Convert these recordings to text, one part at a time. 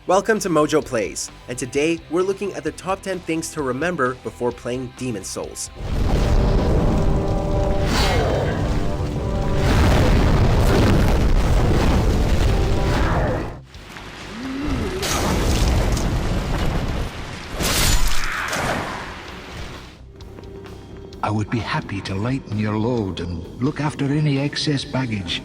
Welcome to MojoPlays, and today we're looking at the top 10 things to remember before playing Demon's Souls. I would be happy to lighten your load and look after any excess baggage.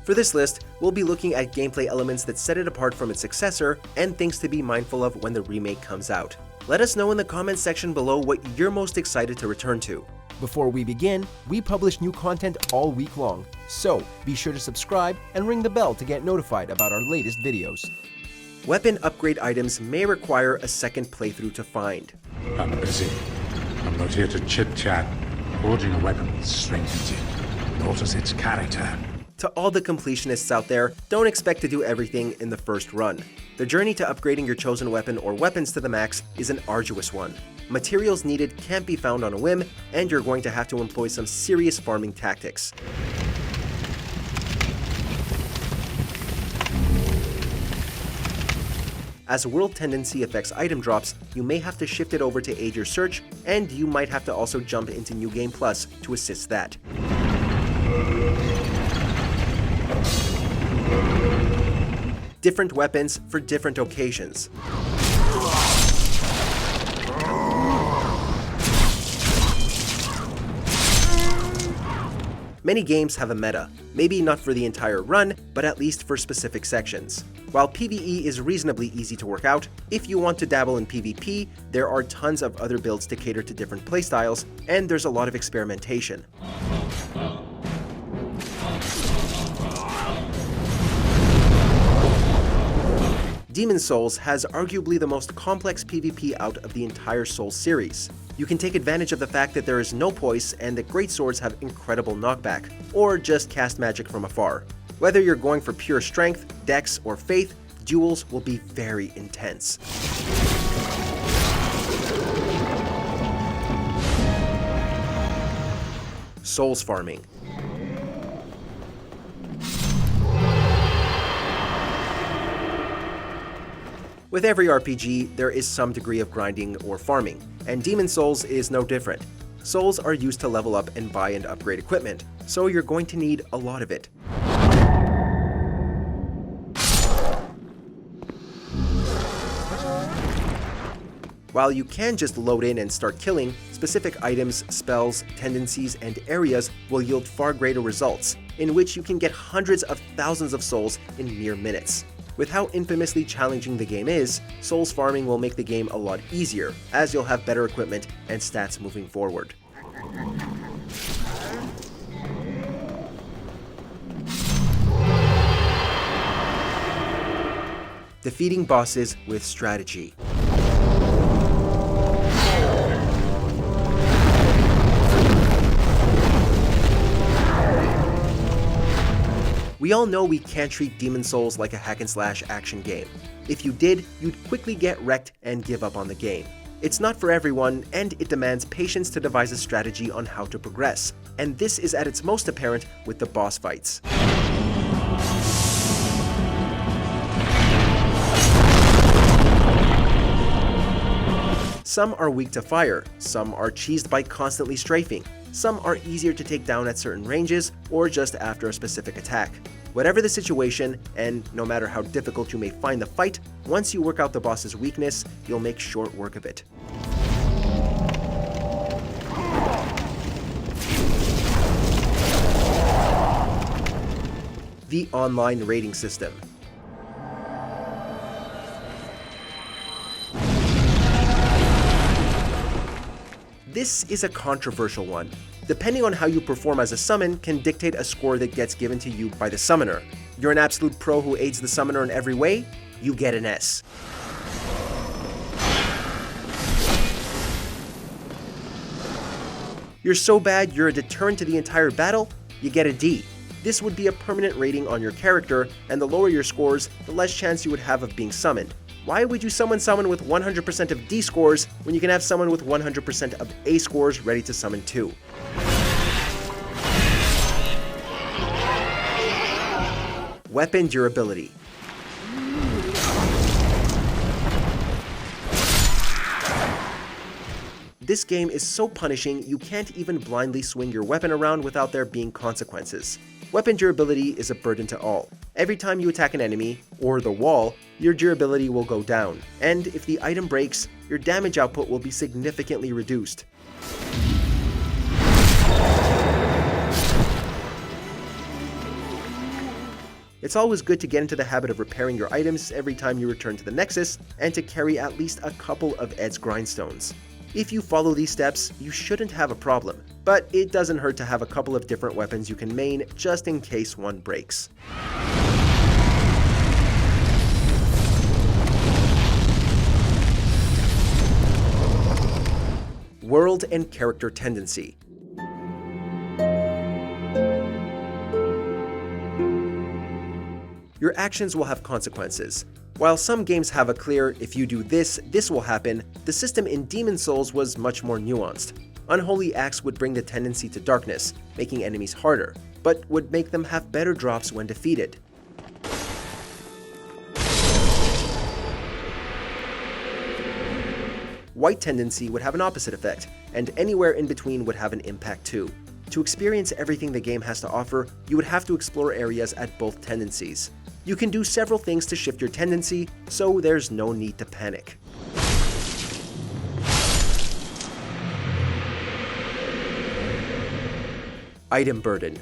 For this list, we'll be looking at gameplay elements that set it apart from its successor and things to be mindful of when the remake comes out. Let us know in the comments section below what you're most excited to return to. Before we begin, we publish new content all week long, so be sure to subscribe and ring the bell to get notified about our latest videos. Weapon upgrade items may require a second playthrough to find. I'm busy. I'm not here to chit-chat. Forging a weapon strengthens it, alters its character. To all the completionists out there, don't expect to do everything in the first run. The journey to upgrading your chosen weapon or weapons to the max is an arduous one. Materials needed can't be found on a whim, and you're going to have to employ some serious farming tactics. As world tendency affects item drops, you may have to shift it over to aid your search, and you might have to also jump into New Game Plus to assist that. Different weapons for different occasions. Many games have a meta, maybe not for the entire run, but at least for specific sections. While PvE is reasonably easy to work out, if you want to dabble in PvP, there are tons of other builds to cater to different playstyles, and there's a lot of experimentation. Demon's Souls has arguably the most complex PvP out of the entire Souls series. You can take advantage of the fact that there is no poise and that greatswords have incredible knockback, or just cast magic from afar. Whether you're going for pure strength, dex, or faith, duels will be very intense. Souls farming. With every RPG, there is some degree of grinding or farming, and Demon's Souls is no different. Souls are used to level up and buy and upgrade equipment, so you're going to need a lot of it. While you can just load in and start killing, specific items, spells, tendencies, and areas will yield far greater results, in which you can get hundreds of thousands of souls in mere minutes. With how infamously challenging the game is, Souls farming will make the game a lot easier, as you'll have better equipment and stats moving forward. Defeating bosses with strategy. We all know we can't treat Demon's Souls like a hack-and-slash action game. If you did, you'd quickly get wrecked and give up on the game. It's not for everyone, and it demands patience to devise a strategy on how to progress, and this is at its most apparent with the boss fights. Some are weak to fire, some are cheesed by constantly strafing, some are easier to take down at certain ranges or just after a specific attack. Whatever the situation, and no matter how difficult you may find the fight, once you work out the boss's weakness, you'll make short work of it. The online rating system. This is a controversial one. Depending on how you perform as a summon can dictate a score that gets given to you by the summoner. You're an absolute pro who aids the summoner in every way, you get an S. You're so bad you're a deterrent to the entire battle, you get a D. This would be a permanent rating on your character, and the lower your scores, the less chance you would have of being summoned. Why would you summon someone with 100% of D scores when you can have someone with 100% of A scores ready to summon too? Weapon durability. This game is so punishing you can't even blindly swing your weapon around without there being consequences. Weapon durability is a burden to all. Every time you attack an enemy, or the wall, your durability will go down, and if the item breaks, your damage output will be significantly reduced. It's always good to get into the habit of repairing your items every time you return to the Nexus, and to carry at least a couple of Ed's grindstones. If you follow these steps, you shouldn't have a problem, but it doesn't hurt to have a couple of different weapons you can main just in case one breaks. World and character tendency. Your actions will have consequences. While some games have a clear, if you do this, this will happen, the system in Demon's Souls was much more nuanced. Unholy acts would bring the tendency to darkness, making enemies harder, but would make them have better drops when defeated. White tendency would have an opposite effect, and anywhere in between would have an impact too. To experience everything the game has to offer, you would have to explore areas at both tendencies. You can do several things to shift your tendency, so there's no need to panic. Item burden.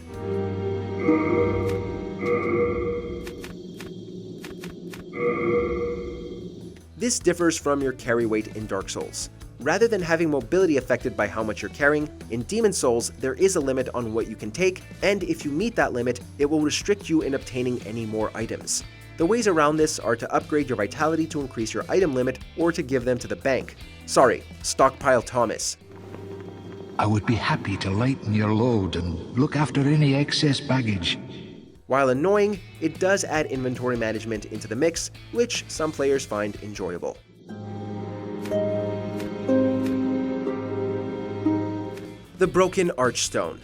This differs from your carry weight in Dark Souls. Rather than having mobility affected by how much you're carrying, in Demon's Souls there is a limit on what you can take, and if you meet that limit, it will restrict you in obtaining any more items. The ways around this are to upgrade your vitality to increase your item limit, or to give them to the bank. Sorry, Stockpile Thomas. I would be happy to lighten your load and look after any excess baggage. While annoying, it does add inventory management into the mix, which some players find enjoyable. The Broken Archstone.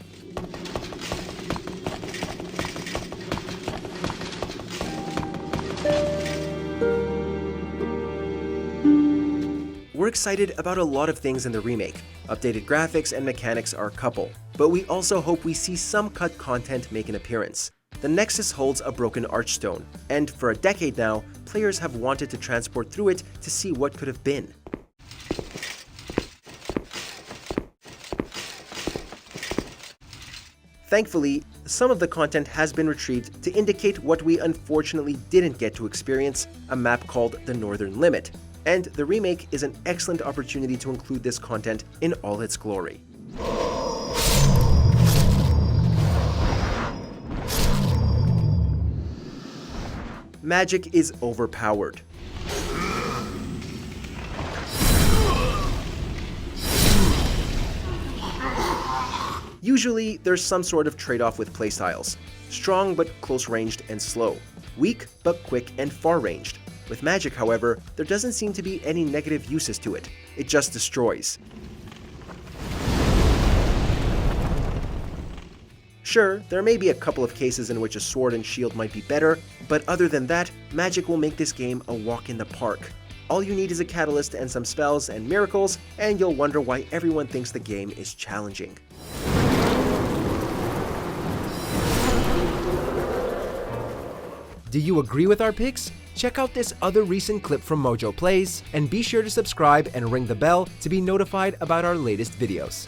We're excited about a lot of things in the remake. Updated graphics and mechanics are a couple, but we also hope we see some cut content make an appearance. The Nexus holds a Broken Archstone, and for a decade now, players have wanted to transport through it to see what could have been. Thankfully, some of the content has been retrieved to indicate what we unfortunately didn't get to experience, a map called the Northern Limit, and the remake is an excellent opportunity to include this content in all its glory. Magic is overpowered. Usually, there's some sort of trade-off with playstyles. Strong but close-ranged and slow. Weak but quick and far-ranged. With magic, however, there doesn't seem to be any negative uses to it. It just destroys. Sure, there may be a couple of cases in which a sword and shield might be better, but other than that, magic will make this game a walk in the park. All you need is a catalyst and some spells and miracles, and you'll wonder why everyone thinks the game is challenging. Do you agree with our picks? Check out this other recent clip from MojoPlays, and be sure to subscribe and ring the bell to be notified about our latest videos.